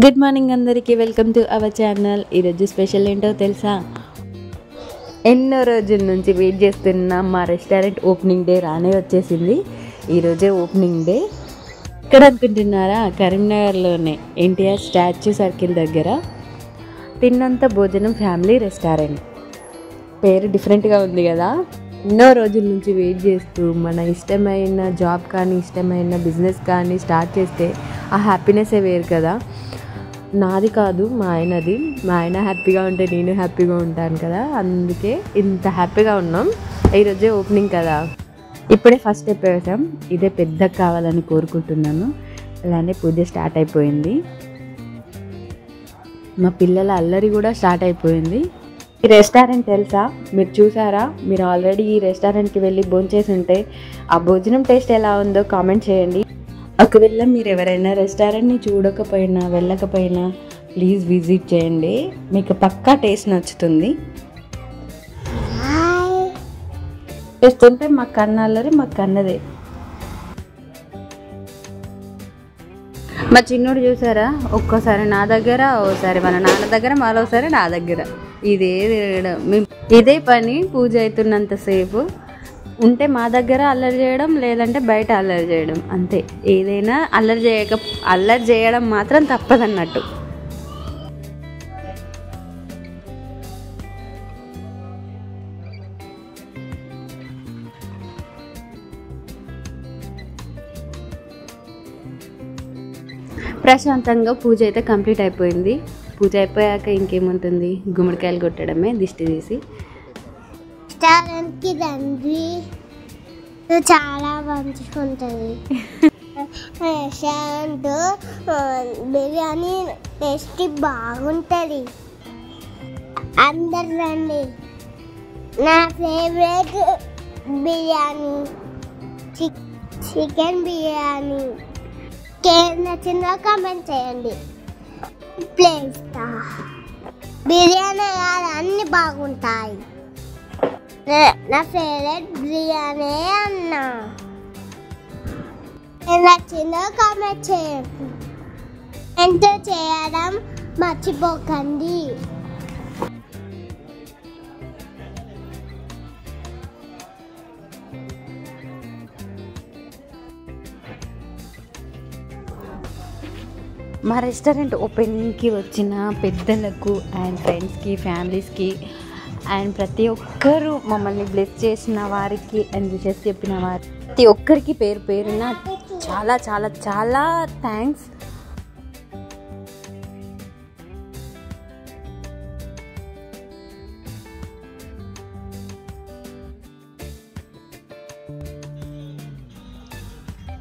Good morning అందరికీ, welcome to our channel. ఈరోజు special ఏంటో తెలుసా? ఎన్నో రోజుల నుంచి వెయిట్ చేస్తున్న మా రెస్టారెంట్ ఓపెనింగ్ డే రానే వచ్చేసింది. ఈరోజే ఓపెనింగ్ డే. ఇక్కడ అనుకుంటున్నారా? కరీంనగర్లోనే ఎన్టీఆర్ స్టాచ్యూ సర్కిల్ దగ్గర తిన్నంత భోజనం ఫ్యామిలీ రెస్టారెంట్. పేరు డిఫరెంట్గా ఉంది కదా. ఎన్నో రోజుల నుంచి వెయిట్ చేస్తూ మన ఇష్టమైన జాబ్ కానీ ఇష్టమైన బిజినెస్ కానీ స్టార్ట్ చేస్తే ఆ హ్యాపీనెస్సే వేరు కదా. నాది కాదు, మా ఆయనది. మా ఆయన హ్యాపీగా ఉంటే నేను హ్యాపీగా ఉంటాను కదా, అందుకే ఇంత హ్యాపీగా ఉన్నాం. ఈరోజే ఓపెనింగ్ కదా, ఇప్పుడే ఫస్ట్ స్టెప్ వేసాం. ఇదే పెద్ద కావాలని కోరుకుంటున్నాను. అలానే పూజ స్టార్ట్ అయిపోయింది. మా పిల్లల అల్లరి కూడా స్టార్ట్ అయిపోయింది. ఈ రెస్టారెంట్ తెలుసా? మీరు చూసారా? మీరు ఆల్రెడీ ఈ రెస్టారెంట్కి వెళ్ళి భోంచేసి ఉంటే ఆ భోజనం టేస్ట్ ఎలా ఉందో కామెంట్ చేయండి. ఒకవేళ మీరు ఎవరైనా రెస్టారెంట్ని చూడకపోయినా వెళ్ళకపోయినా ప్లీజ్ విజిట్ చేయండి, మీకు పక్కా టేస్ట్ నచ్చుతుంది. చేస్తుంటే మా కన్నల్లరి మా కన్నదే. మా చిన్నోడు చూసారా? ఒక్కోసారి నా దగ్గర, ఓసారి మన నాన్న దగ్గర, మరోసారి నా దగ్గర. ఇదే పని పూజ అవుతున్నంతసేపు. ఉంటే మా దగ్గర అల్లరి చేయడం, లేదంటే బయట అల్లరి చేయడం, అంతే. ఏదైనా అల్లరి చేయడం మాత్రం తప్పదన్నట్టు. ప్రశాంతంగా పూజ అయితే కంప్లీట్ అయిపోయింది. పూజ అయిపోయాక ఇంకేముంటుంది, గుమ్మడికాయలు కొట్టడమే దిష్టి తీసి. రెస్టారెంట్కి రండి, చాలా మంచిగా ఉంటుంది. రెస్టారెంట్ బిర్యానీ టేస్ట్ బాగుంటుంది. అందరు రండి. నా ఫేవరెట్ బిర్యానీ చికెన్ బిర్యానీ. ఏం నచ్చిందో కామెంట్ చేయండి ప్లీజ్. బిర్యానీ అన్నీ బాగుంటాయి. నా ఫేవరెట్ బిర్యానీ అన్నా. నచ్చిందో కామెంట్ చేయండి. ఎంటర్ చేయడం మర్చిపోకండి. మా రెస్టారెంట్ ఓపెనింగ్కి వచ్చిన పెద్దలకు అండ్ ఫ్రెండ్స్కి, ఫ్యామిలీస్కి అండ్ ప్రతి ఒక్కరూ మమ్మల్ని బ్లెస్ చేసిన వారికి అండ్ విషెస్ చెప్పిన వారికి ప్రతి ఒక్కరికి పేరు పేరున చాలా చాలా చాలా థ్యాంక్స్.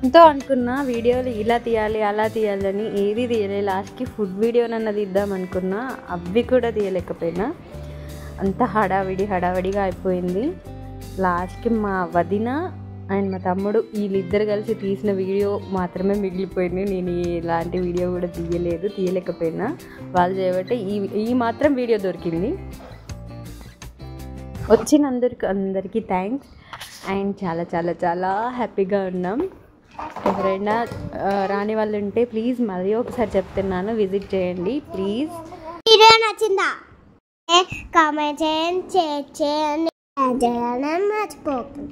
ఎంతో అనుకున్నా వీడియోలు ఇలా తీయాలి అలా తీయాలని, ఏది తీయలే. లాస్ట్కి ఫుడ్ వీడియోనన్నది ఇద్దాం అనుకున్నా, అవి కూడా తీయలేకపోయినా. అంత హడావిడిగా అయిపోయింది. లాస్ట్కి మా వదిన అండ్ మా తమ్ముడు వీళ్ళిద్దరు కలిసి తీసిన వీడియో మాత్రమే మిగిలిపోయింది. నేను ఎలాంటి వీడియో కూడా తీయలేకపోయినా. వాళ్ళు చేయబట్టి ఈ మాత్రం వీడియో దొరికింది. అందరికీ థ్యాంక్స్ అండ్ చాలా చాలా చాలా హ్యాపీగా ఉన్నాం. ఎవరైనా రాని వాళ్ళు ఉంటే ప్లీజ్ మళ్ళీ ఒకసారి చెప్తున్నాను, విజిట్ చేయండి ప్లీజ్. వీడియో నచ్చిందా? కామెంట్ చేయండి, షేర్ చేయండి, మర్చిపోకండి.